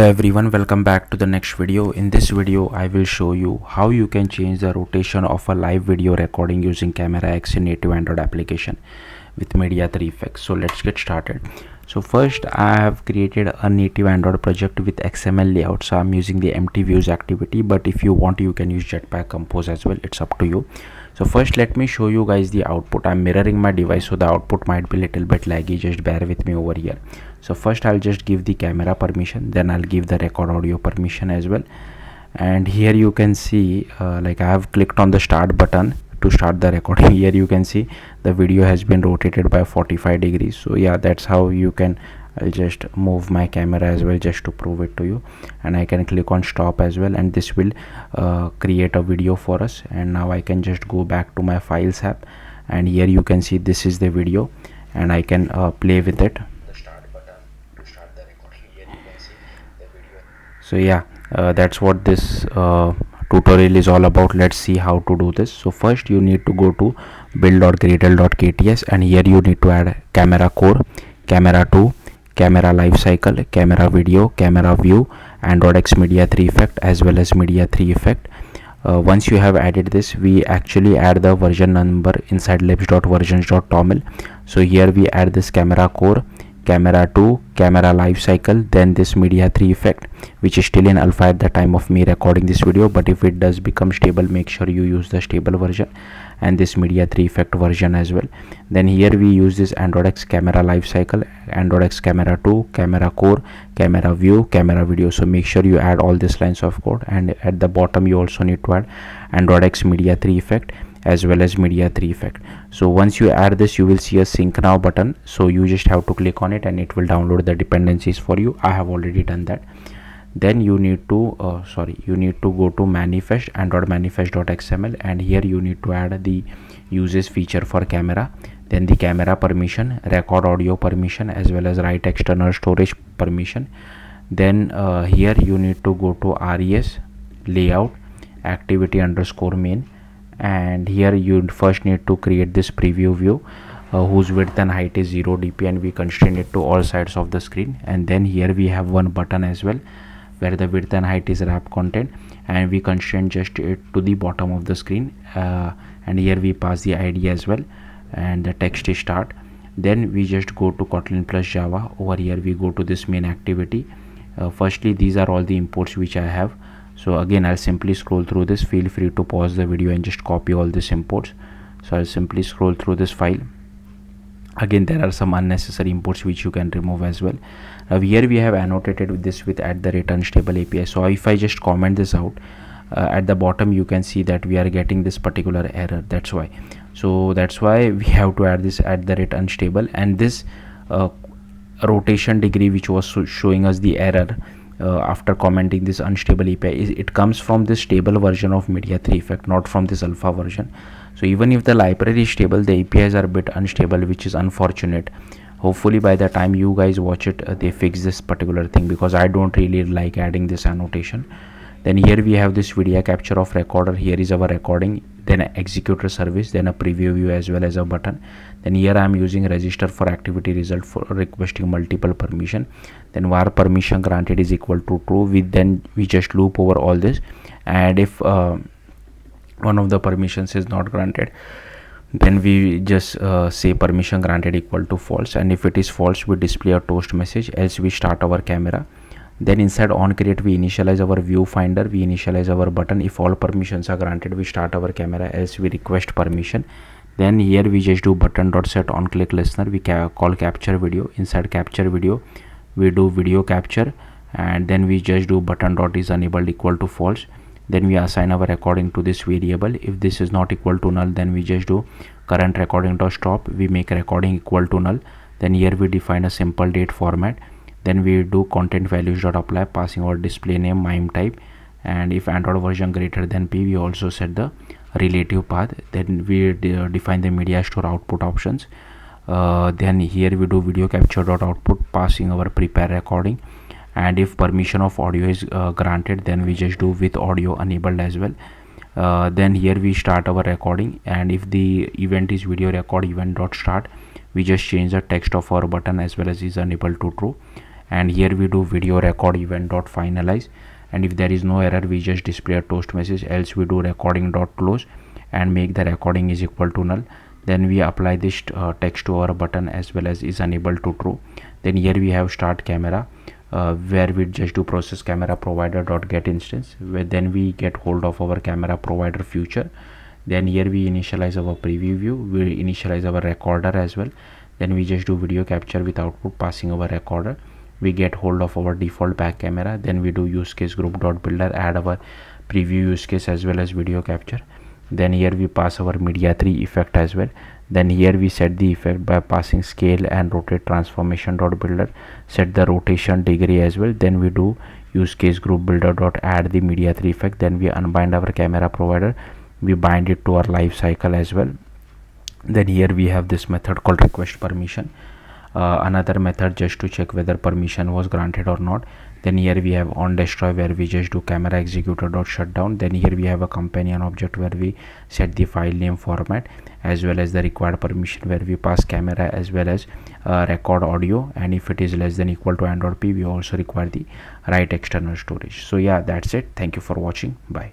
Hello everyone, welcome back to the next video. In this video I will show you how you can change the rotation of a live video recording using CameraX in native Android application with Media 3 effects. So let's get started. So first I have created a native Android project with XML layout, so I'm using the empty views activity, but if you want you can use Jetpack Compose as well, it's up to you. So first let me show you guys the output. I'm mirroring my device, so the output might be a little bit laggy, just bear with me over here. So first I'll just give the camera permission, then I'll give the record audio permission as well. And here you can see like I have clicked on the start button to start the recording. Here you can see the video has been rotated by 45 degrees. So yeah, that's how you can. I'll just move my camera as well just to prove it to you, and I can click on stop as well, and this will create a video for us. And now I can just go back to my files app, and here you can see this is the video, and I can play with it. The start button to start the recording. Here you can see the video. So yeah, that's what this tutorial is all about. Let's see how to do this. So first you need to go to build.gradle.kts, and here you need to add camera core, camera 2, camera lifecycle, camera video, camera view, Android X Media 3 effect as well as Media 3 effect. Once you have added this, we actually add the version number inside libs.versions.toml. So here we add this camera core, camera 2, camera lifecycle, then this Media 3 effect, which is still in alpha at the time of me recording this video, but if it does become stable, make sure you use the stable version, and this Media 3 effect version as well. Then here we use this Android X camera lifecycle, Android X camera 2, camera core, camera view, camera video. So make sure you add all these lines of code, and at the bottom you also need to add Android X Media 3 effect as well as Media 3 effect. So once you add this, you will see a sync now button, so you just have to click on it and it will download the dependencies for you. I have already done that. Then you need to go to manifest, Android manifest.xml, and here you need to add the uses feature for camera, then the camera permission, record audio permission as well as write external storage permission. Then here you need to go to res layout activity underscore main, and here you first need to create this preview view whose width and height is 0 dp, and we constrain it to all sides of the screen. And then here we have one button as well where the width and height is wrap content, and we constrain just it to the bottom of the screen, and here we pass the id as well, and the text is start. Then we just go to Kotlin plus Java. Over here we go to this main activity. Firstly, these are all the imports which I have. So again, I'll simply scroll through this. Feel free to pause the video and just copy all these imports. So I'll simply scroll through this file. Again, there are some unnecessary imports which you can remove as well. Here we have annotated with this with @unstable API. So if I just comment this out, at the bottom you can see that we are getting this particular error. That's why. So that's why we have to add this @unstable, and this rotation degree which was showing us the error after commenting this unstable API, it comes from this stable version of Media 3 effect, not from this alpha version. So even if the library is stable, the APIs are a bit unstable, which is unfortunate. Hopefully by the time you guys watch it, they fix this particular thing, because I don't really like adding this annotation. Then here we have this video capture of recorder. Here is our recording, then an executor service, then a preview view as well as a button. Then here I am using register for activity result for requesting multiple permission. Then var permission granted is equal to true. We just loop over all this, and if one of the permissions is not granted, then we just say permission granted equal to false, and if it is false we display a toast message, else we start our camera. Then inside on create we initialize our viewfinder, we initialize our button. If all permissions are granted, we start our camera, else we request permission. Then here we just do button.set on click listener, we call capture video. Inside capture video we do video capture, and then we just do button.is enabled equal to false. Then we assign our recording to this variable. If this is not equal to null, then we just do current recording.stop, we make recording equal to null. Then here we define a simple date format. Then we do content values.apply, passing our display name, mime type, and if Android version greater than p, we also set the relative path. Then we define the media store output options. Then here we do video capture.output, passing our prepare recording, and if permission of audio is granted, then we just do with audio enabled as well. Then here we start our recording, and if the event is video record event.start, we just change the text of our button as well as is enabled to true. and here we do video record event dot finalize, and if there is no error we just display a toast message, else we do recording dot close and make the recording is equal to null. Then we apply this text to our button as well as is unable to true. Then here we have start camera, where we just do process camera provider dot get instance, where then we get hold of our camera provider future. Then here we initialize our preview view, we initialize our recorder as well. Then we just do video capture with output passing our recorder. We get hold of our default back camera. Then we do use case group dot builder, add our preview use case as well as video capture. Then here we pass our media 3 effect as well. Then here we set the effect by passing scale and rotate transformation dot builder, set the rotation degree as well. Then we do use case group builder dot add the media 3 effect. Then we unbind our camera provider, we bind it to our life cycle as well. Then here we have this method called request permission, another method just to check whether permission was granted or not. Then here we have on destroy, where we just do camera executor dot shutdown. Then here we have a companion object where we set the file name format as well as the required permission, where we pass camera as well as record audio, and if it is less than equal to and.p we also require the write external storage. So yeah, that's it. Thank you for watching. Bye.